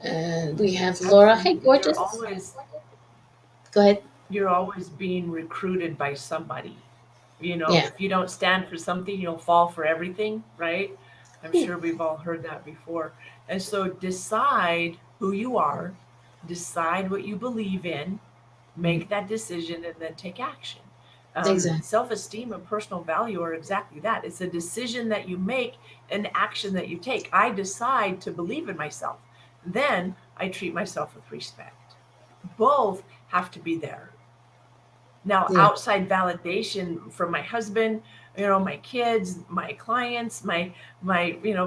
And we have Laura. Hey, gorgeous. Go ahead. You're always being recruited by somebody. Yeah. If you don't stand for something, you'll fall for everything, right? I'm sure we've all heard that before. And so decide who you are, decide what you believe in, make that decision, and then take action. Exactly. Self-esteem and personal value are exactly that. It's a decision that you make, an action that you take. I decide to believe in myself. Then I treat myself with respect. Both have to be there. Now, outside validation from my husband, my kids, my clients, my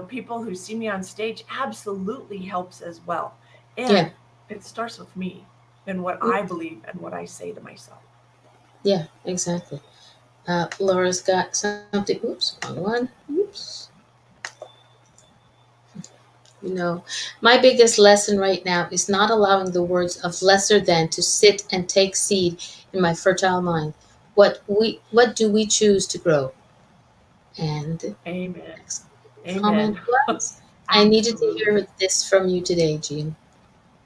people who see me on stage absolutely helps as well. And it starts with me and what I believe and what I say to myself. Yeah, exactly. Laura's got something. Oops, wrong one. Oops. My biggest lesson right now is not allowing the words of lesser than to sit and take seed in my fertile mind. What do we choose to grow? And Amen. comment was, I needed to hear this from you today, Jean.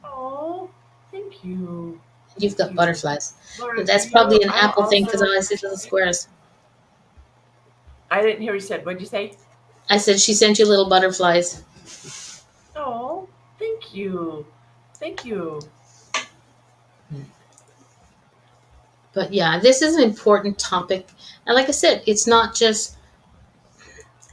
Oh, thank you. You've got butterflies. Laura, That's probably an Apple thing because all I see little squares. I didn't hear you said. What'd you say? I said she sent you little butterflies. Oh, thank you. Thank you. But yeah, this is an important topic. And like I said, it's not just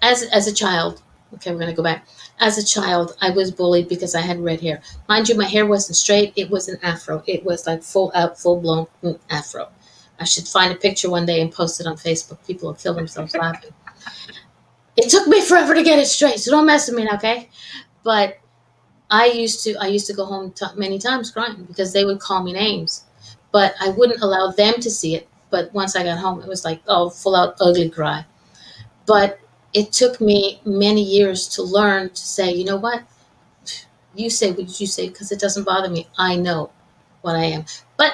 as a child. Okay, we're going to go back. As a child, I was bullied because I had red hair. Mind you, my hair wasn't straight. It was an afro. It was like full blown afro. I should find a picture one day and post it on Facebook. People will kill themselves laughing. It took me forever to get it straight, so don't mess with me, okay? But I used to go home many times crying because they would call me names, but I wouldn't allow them to see it. But once I got home, it was like, oh, full out ugly cry. But it took me many years to learn to say, you know what? You say what you say because it doesn't bother me. I know what I am. But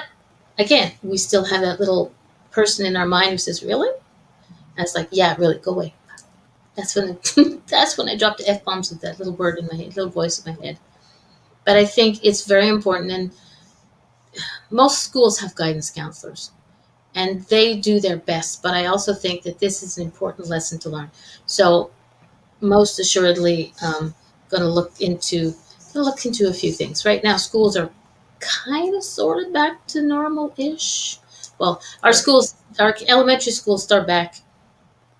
again, we still have that little person in our mind who says, really? And it's like, yeah, really, go away. That's when I dropped the F-bombs with that little word in my head, little voice in my head. But I think it's very important, and most schools have guidance counselors, and they do their best. But I also think that this is an important lesson to learn. So, most assuredly, going to look into a few things. Right now, schools are kind of sort of back to normal-ish. Well, our elementary schools start back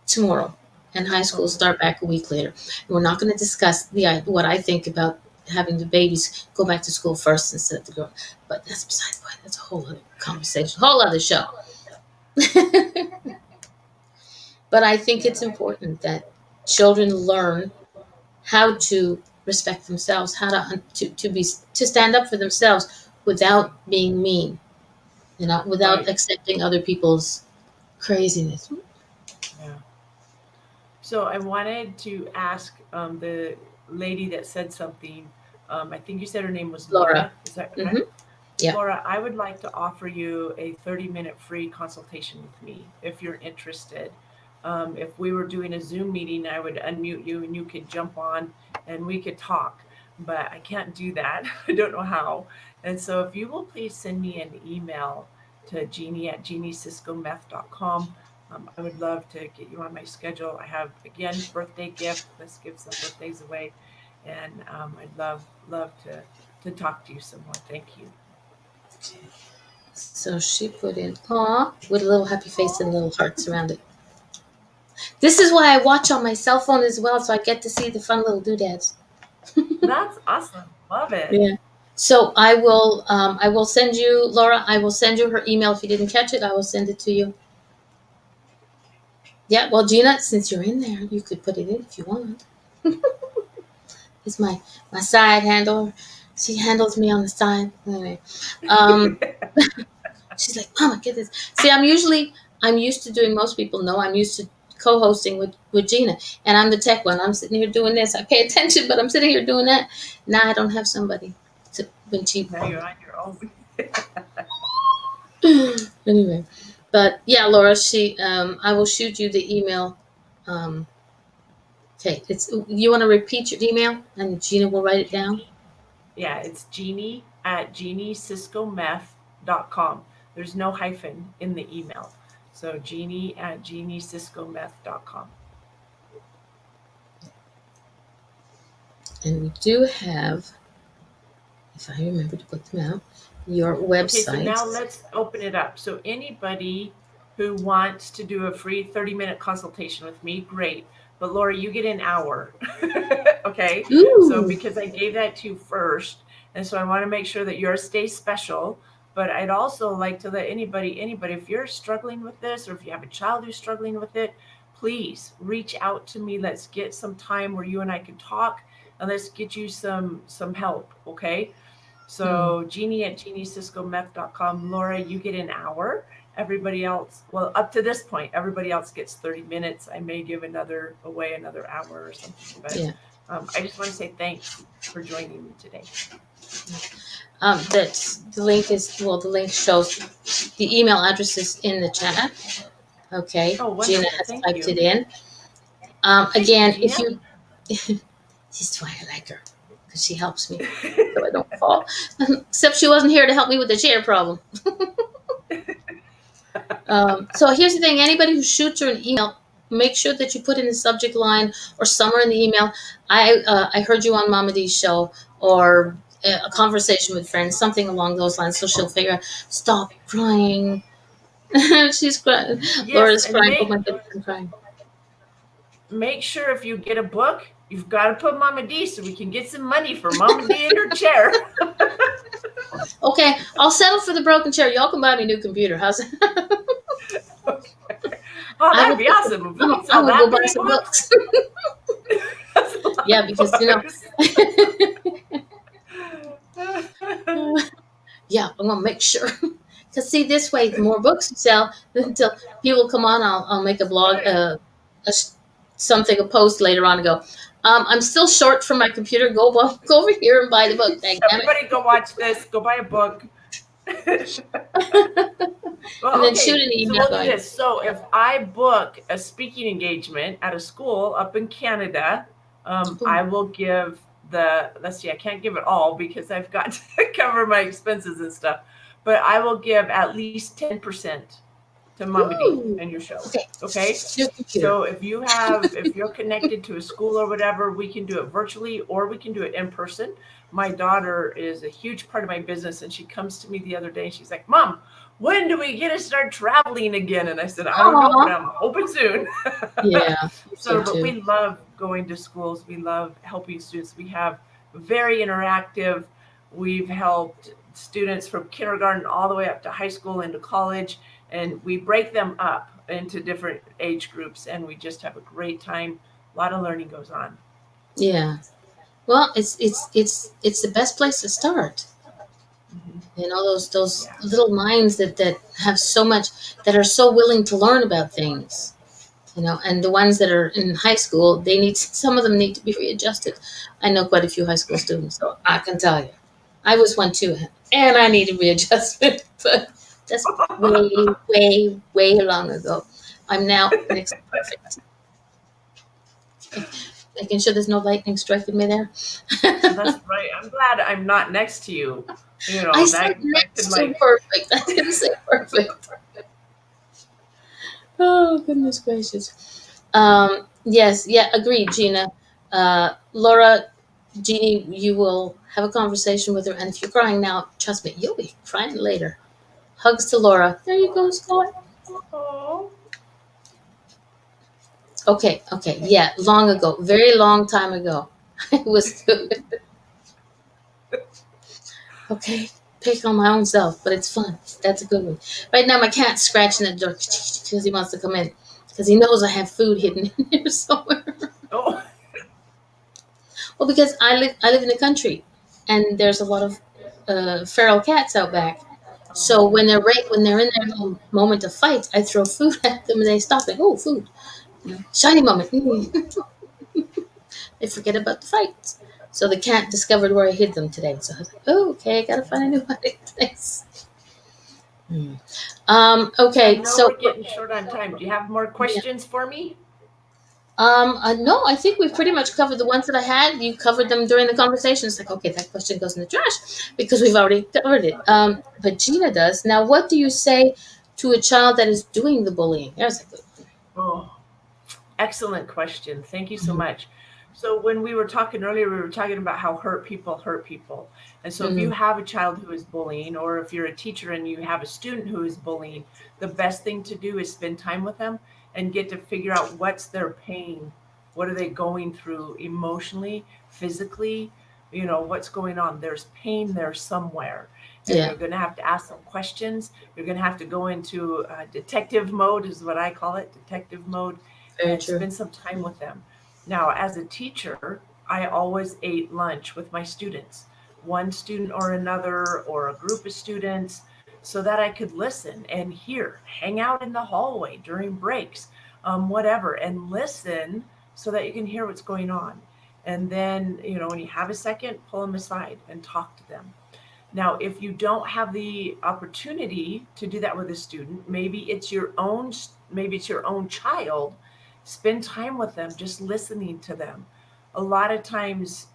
tomorrow, and high schools start back a week later. And we're not going to discuss what I think about having the babies go back to school first instead of the girl. But that's beside the point. That's a whole other conversation, whole other show. But I think it's important that children learn how to respect themselves, how to stand up for themselves without being mean, without accepting other people's craziness. Yeah. So I wanted to ask the lady that said something. I think you said her name was Laura. Is that correct? Mm-hmm. Yeah. Laura, I would like to offer you a 30-minute free consultation with me if you're interested. If we were doing a Zoom meeting, I would unmute you and you could jump on and we could talk. But I can't do that. I don't know how. And so if you will please send me an email to Jeanie at jeannieciscometh.com. I would love to get you on my schedule. I have, again, birthday gift. Let's give some birthdays away. And I'd love to talk to you some more. Thank you. So she put in aw with a little happy face and little hearts around it. This is why I watch on my cell phone as well, so I get to see the fun little doodads. That's awesome. Love it. Yeah. So I will send you, Laura, I will send you her email. If you didn't catch it, I will send it to you. Yeah, well, Gina, since you're in there, you could put it in if you want. It's my side handler. She handles me on the side. Anyway, she's like, Mama, get this. See, I'm used to doing, most people know, I'm used to co-hosting with Gina, and I'm the tech one. I'm sitting here doing this. I pay attention, but I'm sitting here doing that. Now I don't have somebody to, when she, Now you're on your own. anyway, but yeah, Laura, I will shoot you the email. Okay, you want to repeat your email, and Gina will write it down. Yeah, it's Jeanie at jeannieciscometh.com. There's no hyphen in the email. So Jeanie at jeannieciscometh.com. And we do have, if I remember to put them out, your website. Okay, so now let's open it up. So anybody who wants to do a free 30-minute consultation with me, great. But Laura, you get an hour. Okay? Ooh. So because I gave that to you first, and so I want to make sure that yours stays special. But I'd also like to let anybody, if you're struggling with this, or if you have a child who's struggling with it, please reach out to me. Let's get some time where you and I can talk, and let's get you some help, okay? So Jeanie at jeannieciscometh.com. Laura, you get an hour. Everybody else, well, up to this point, everybody else gets 30 minutes. I may give another hour or something. But Yeah. I just want to say thanks for joining me today. That the link shows the email address is in the chat. Okay. Oh, wonderful. Gina has Thank typed you. it in. Again, Gina? if you, she's why I like her, because she helps me so I don't fall. Except she wasn't here to help me with the chair problem. So here's the thing: anybody who shoots her an email, make sure that you put in the subject line or somewhere in the email, I heard you on Mama D's show, or a conversation with friends, something along those lines, so she'll figure out, stop crying. She's crying. Yes, Laura's and crying. Oh my goodness, I'm crying. make sure if you get a book, you've got to put Mama D so we can get some money for Mama D in her chair. Okay, I'll settle for the broken chair. Y'all can buy me a new computer. How's it? Oh, that'd be awesome. If we I'm could sell gonna that go buy many some books. books. That's a lot Yeah, of because books. yeah, I'm gonna make sure. Because see, this way, the more books you sell, until people come on, I'll make a blog, a post later on and go, I'm still short from my computer. Go over here and buy the book. Dang damn it. Everybody go watch this. Go buy a book. Well, And then okay, shoot an so email we'll do going, this. So if I book a speaking engagement at a school up in Canada, I will give let's see, I can't give it all because I've got to cover my expenses and stuff, but I will give at least 10% to Mama D and your show. Okay. So if you're connected to a school or whatever, we can do it virtually or we can do it in person. My daughter is a huge part of my business, and she comes to me the other day and she's like, Mom, when do we get to start traveling again? And I said, I don't know, but I'm hoping soon. Yeah. But we love going to schools. We love helping students. We have very interactive. We've helped students from kindergarten all the way up to high school into college, and we break them up into different age groups, and we just have a great time. A lot of learning goes on. Yeah. Well, it's the best place to start. You know, those little minds that have so much, that are so willing to learn about things. You know, and the ones that are in high school, some of them need to be readjusted. I know quite a few high school students, so I can tell you. I was one too, and I needed readjustment, but that's way long ago. I'm now next perfect. Making sure there's no lightning striking me there. That's right. I'm glad I'm not next to you. You I know, said that could next to like, perfect. I didn't say perfect. Oh goodness gracious. Yes, yeah, agreed, Gina. Laura, Jeannie, you will have a conversation with her, and if you're crying now, trust me, you'll be crying later. Hugs to Laura. There you go, Scott. oh, Okay, yeah, long ago, very long time ago. I was good. Okay, pick on my own self, but it's fun. That's a good one. Right now, my cat's scratching the door because he wants to come in because he knows I have food hidden in here somewhere. oh, Well, because I live in the country, and there's a lot of feral cats out back. So when they're in their little moment of fight, I throw food at them and they stop like, oh, food, shiny moment. They forget about the fight. So the cat discovered where I hid them today. So I was like, oh, okay, I gotta find a new hiding place. I Okay, know so we're getting short on time. Do you have more yeah. questions for me? No, I think we've pretty much covered the ones that I had. You covered them during the conversation. It's like, okay, that question goes in the trash because we've already covered it. But Gina does. Now, what do you say to a child that is doing the bullying? There's a good Oh, excellent question. Thank you so one. much. So when we were talking earlier, we were talking about how hurt people hurt people. And so if you Mm-hmm. have a child who is bullying, or if you're a teacher and you have a student who is bullying, the best thing to do is spend time with them and get to figure out what's their pain. What are they going through emotionally, physically? You know, what's going on? There's pain there somewhere. And Yeah, you're going to have to ask some questions. You're going to have to go into detective mode, is what I call it, detective mode, very and true. spend some time with them. Now, as a teacher, I always ate lunch with my students, one student or another, or a group of students, so that I could listen and hear, hang out in the hallway during breaks, whatever, and listen so that you can hear what's going on. And then, you know, when you have a second, pull them aside and talk to them. Now, if you don't have the opportunity to do that with a student, maybe it's your own child, spend time with them, just listening to them. A lot of times,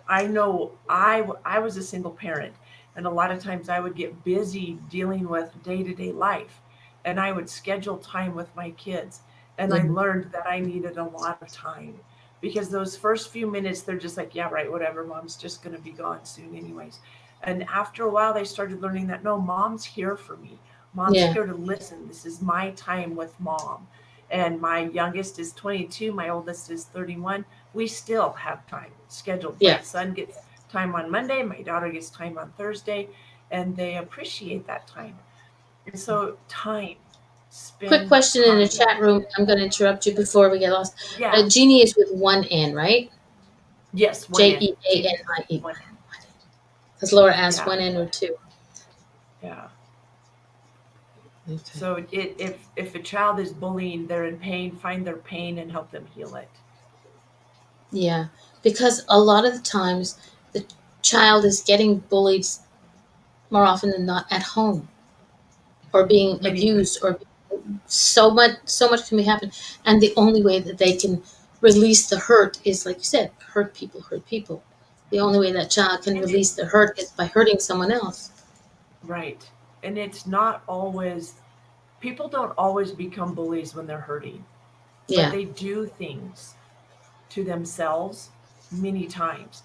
I know I was a single parent, and a lot of times I would get busy dealing with day-to-day life, and I would schedule time with my kids. And I Mm-hmm. learned that I needed a lot of time because those first few minutes, they're just like, yeah, right, whatever, mom's just going to be gone soon, anyways. And after a while, they started learning that no, mom's here for me. Mom's Yeah, here to listen. This is my time with mom. And my youngest is 22, my oldest is 31. We still have time scheduled. My yeah. son gets time on Monday, my daughter gets time on Thursday, and they appreciate that time. And so, time, Quick spend question in the time. chat room. I'm going to interrupt you before we get lost. Yeah, Jeannie is with one N, right? yes, one in. Jeannie's Jeanie. one. Because Laura asked Yeah, one N or two. yeah. Okay. So if a child is bullying, they're in pain, find their pain and help them heal it. Yeah, because a lot of the times the child is getting bullied more often than not at home or being Many times. abused or so much can be happening, and the only way that they can release the hurt is like you said, hurt people. The only way that child can And it, release the hurt is by hurting someone else. right. And it's not always, people don't always become bullies when they're hurting, but Yeah. they do things to themselves many times.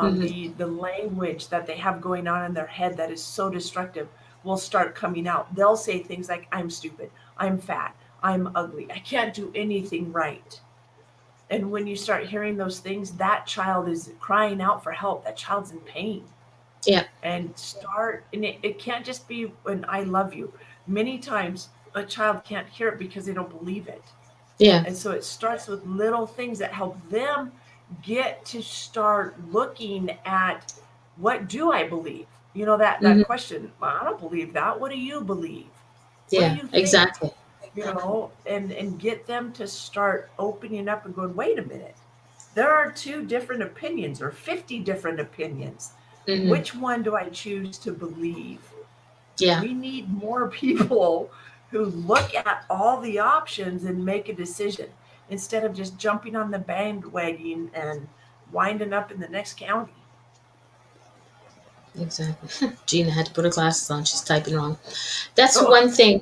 Hmm. The language that they have going on in their head that is so destructive will start coming out. They'll say things like, I'm stupid, I'm fat, I'm ugly, I can't do anything right. And when you start hearing those things, that child is crying out for help. That child's in pain. Yeah. And it can't just be when I love you. Many times a child can't hear it because they don't believe it. Yeah. And so it starts with little things that help them get to start looking at, what do I believe? You know, that Hmm. question, well, I don't believe that. What do you believe? What do Yeah. you think? Exactly. You know, and get them to start opening up and going, wait a minute. There are two different opinions or 50 different opinions. Mm-hmm. Which one do I choose to believe? Yeah. We need more people who look at all the options and make a decision instead of just jumping on the bandwagon and winding up in the next county. Exactly. Gina had to put her glasses on. She's typing wrong. That's the Oh, one thing.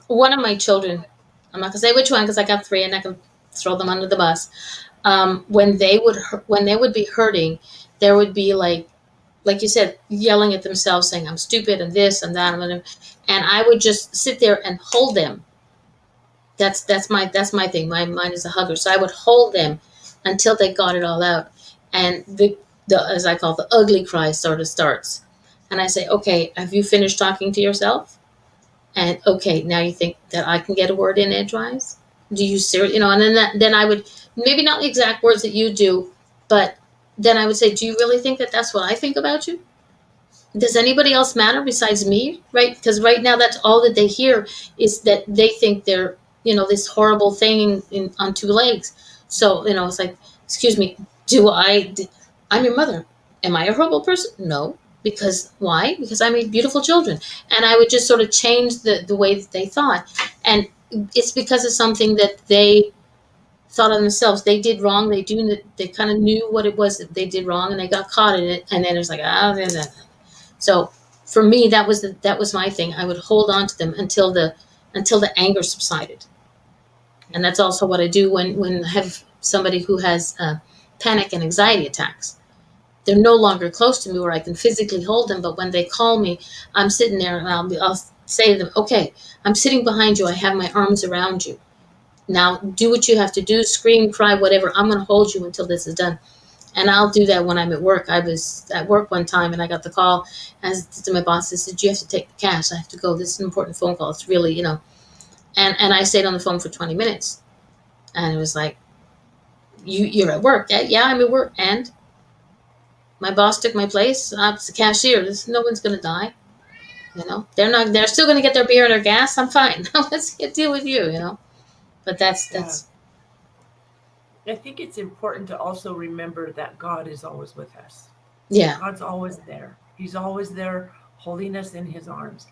One of my children, I'm not gonna say which one because I got three and I can throw them under the bus. When they would be hurting, there would be like you said, yelling at themselves, saying I'm stupid and this and that, and I would just sit there and hold them. That's my thing. My mind is a hugger, so I would hold them until they got it all out, and the as I call the ugly cry sort of starts, and I say, okay, have you finished talking to yourself? And okay, now you think that I can get a word in edgewise? Do you seriously, and then I would, maybe not the exact words that you do, but then I would say, do you really think that that's what I think about you? Does anybody else matter besides me? Right? Because right now that's all that they hear is that they think they're, this horrible thing on two legs. So, it's like, excuse me, I'm your mother. Am I a horrible person? No. Because why? Because I made beautiful children. And I would just sort of change the way that they thought. And it's because of something that they thought of themselves. They did wrong. They kind of knew what it was that they did wrong and they got caught in it. And then it was like, so for me, that was my thing. I would hold on to them until the anger subsided, and that's also what I do when I have somebody who has panic and anxiety attacks. They're no longer close to me where I can physically hold them, but when they call me, I'm sitting there and I'll say to them, "Okay, I'm sitting behind you. I have my arms around you. Now do what you have to do. Scream, cry, whatever. I'm going to hold you until this is done." And I'll do that when I'm at work. I was at work one time and I got the call and I said to my boss, I said, you have to take the cash. I have to go. This is an important phone call. It's really, and I stayed on the phone for 20 minutes. And it was like, you're at work. Yeah, I'm at work. And my boss took my place. I was the cashier. No one's going to die. They're still going to get their beer and their gas. I'm fine. Let's deal with you. But that's. I think it's important to also remember that God is always with us. Yeah. God's always there. He's always there holding us in his arms.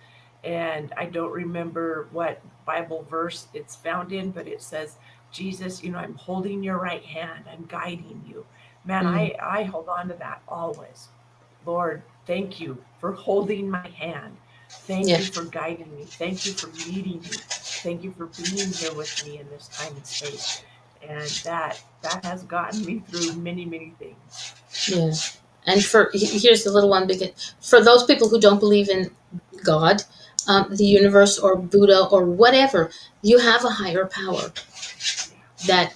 And I don't remember what Bible verse it's found in, but it says, Jesus, I'm holding your right hand. I'm guiding you. Man, I hold on to that always. Lord, thank you for holding my hand. Thank you for guiding me. Thank you for leading me. Thank you for being here with me in this time and space. And that has gotten me through many, many things. Yeah. And here's the little one, because for those people who don't believe in God, the universe or Buddha or whatever, you have a higher power that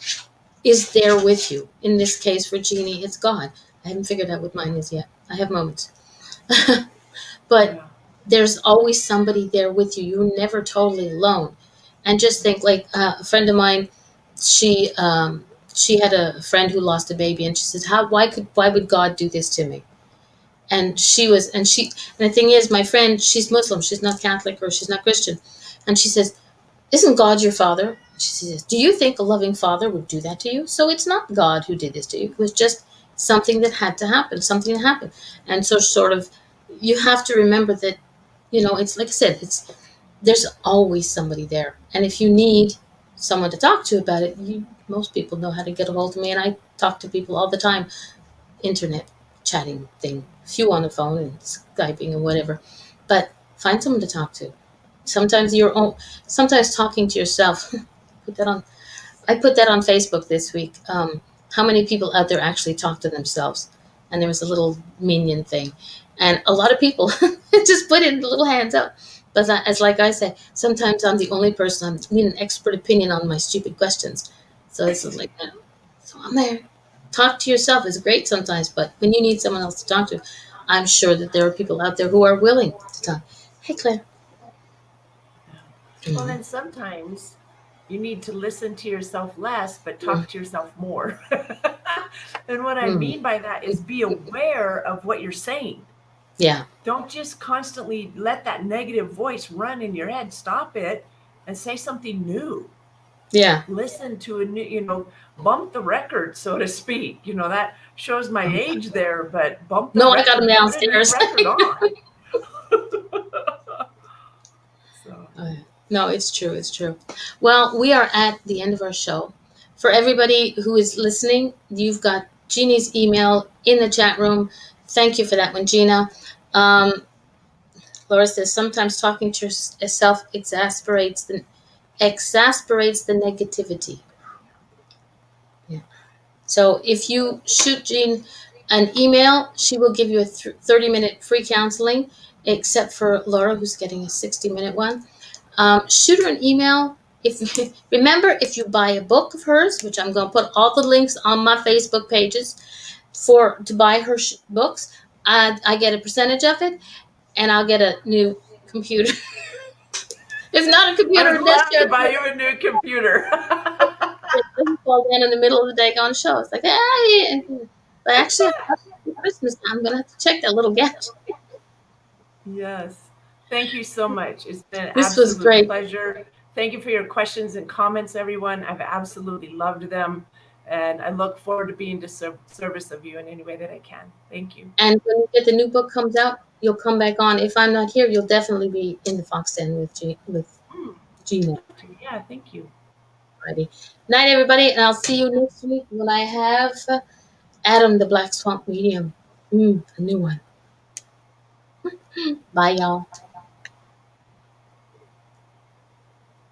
is there with you. In this case, for Jeanie, it's God. I haven't figured out what mine is yet. I have moments. But there's always somebody there with you. You're never totally alone. And just think, like a friend of mine, she had a friend who lost a baby, and she said, why would God do this to me? And the thing is, my friend, she's Muslim. She's not Catholic or she's not Christian. And she says, isn't God your father? She says, do you think a loving father would do that to you? So it's not God who did this to you. It was just something that had to happen, something that happened. And so sort of, you have to remember that, it's like I said, there's always somebody there. And if you need someone to talk to about it, most people know how to get a hold of me. And I talk to people all the time, internet chatting thing, few on the phone and Skyping and whatever. But find someone to talk to. Sometimes talking to yourself. I put that on Facebook this week. How many people out there actually talk to themselves? And there was a little minion thing, and a lot of people just put in the little hands up. But as like I say, sometimes I'm the only person. I need an expert opinion on my stupid questions. So it's like, so I'm there. Talk to yourself is great sometimes, but when you need someone else to talk to, I'm sure that there are people out there who are willing to talk. Hey, Claire. Well, then sometimes you need to listen to yourself less, but talk to yourself more. And what I mean by that is be aware of what you're saying. Yeah. Don't just constantly let that negative voice run in your head. Stop it and say something new. Yeah. listen to a new, bump the record, so to speak. That shows my age there, but bump the No, I record, got them put a new downstairs. record on. So, Oh, yeah. No, it's true. It's true. Well, we are at the end of our show. For everybody who is listening, you've got Jeannie's email in the chat room. Thank you for that one, Gina. Laura says sometimes talking to yourself exasperates the negativity. Yeah. So if you shoot Jean an email, she will give you a 30-minute free counseling, except for Laura, who's getting a 60-minute one. Shoot her an email. Remember, if you buy a book of hers, which I'm going to put all the links on my Facebook pages to buy her books, I get a percentage of it, and I'll get a new computer. If not a I computer, would desk love chair. to buy you a new computer. Fall down in the middle of the day on show. It's like, hey, but actually, Christmas time, I'm gonna have to check that little gadget. Yes. Thank you so much. It's been an This was absolute great. pleasure. Thank you for your questions and comments, everyone. I've absolutely loved them. And I look forward to being to service of you in any way that I can. Thank you. And when you get the new book comes out, you'll come back on. If I'm not here, you'll definitely be in the Fox Den with Gina. Yeah, thank you. Alrighty. Night, everybody, and I'll see you next week when I have Adam, the Black Swamp Medium. A new one. Bye, y'all.